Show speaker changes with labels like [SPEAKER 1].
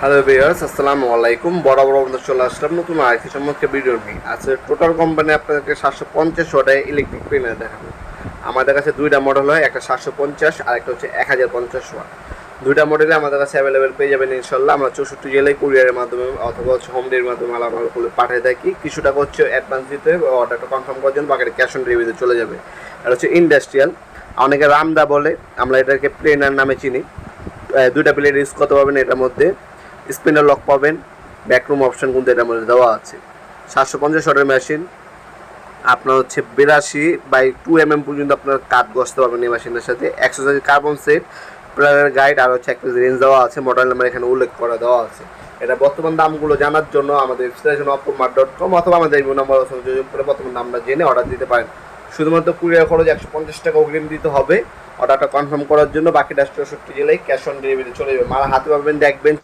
[SPEAKER 1] Hello viewers, আসসালামু আলাইকুম। বরাবর বন্ধু চলে আসলাম নতুন আরেকটি চমৎকার ভিডিও নিয়ে। আজকে টোটাল কোম্পানি আপনাদেরকে 750 ওয়াটের ইলেকট্রিক প্লেনার দেখাবো। আমাদের কাছে দুইটা মডেল হয়, একটা 750 আর একটা হচ্ছে 1050 ওয়াট। দুইটা মডেলে আমাদের কাছে অ্যাভেলেবেল পেয়ে যাবেন ইনশাল্লাহ। আমরা 64 জেলায় কুরিয়ারের মাধ্যমে অথবা হচ্ছে হোম ডেলিভারির মাধ্যমে আলাদা করে পাঠিয়ে থাকি। কিছু টাকা হচ্ছে অ্যাডভান্স দিতে হবে, অর্ডারটা কনফার্ম করার জন্য, বাকিটা ক্যাশ অন ডেলিভারিতে চলে যাবে। এটা হচ্ছে ইন্ডাস্ট্রিয়াল, অনেকে রামদা বলে, আমরা এটাকে প্লেনার নামে চিনি। দুইটা প্লেট ইউজ করতে পারবেন। এটার মধ্যে স্পিনার লক পাবেন, ব্যাকরুম অপশন কিন্তু এটার মধ্যে দেওয়া আছে। 750 ওয়াটের মেশিন, আপনার হচ্ছে 82/2 mm পর্যন্ত আপনার কাঠ ঘষতে পারবেন এই মেশিনের সাথে। 100 কার্বন সেট, প্লেয়ারের গাইড আর হচ্ছে একটা রেঞ্জ দেওয়া আছে, মডেল নাম্বার এখানে উল্লেখ করা দেওয়া আছে। এটা বর্তমান দামগুলো জানার জন্য আমাদের ওয়েবসাইট optomart.com অথবা আমাদের এই নাম্বার যোগাযোগ করে বর্তমান দামটা জেনে অর্ডার দিতে পারেন। শুধুমাত্র কুরিয়ার খরচ 150 টাকা অগ্রিম দিতে হবে অর্ডারটা কনফার্ম করার জন্য। বাকি 64 জেলায় ক্যাশ অন ডেলিভারি চলে যাবে। মারা হাতে পাবেন, দেখবেন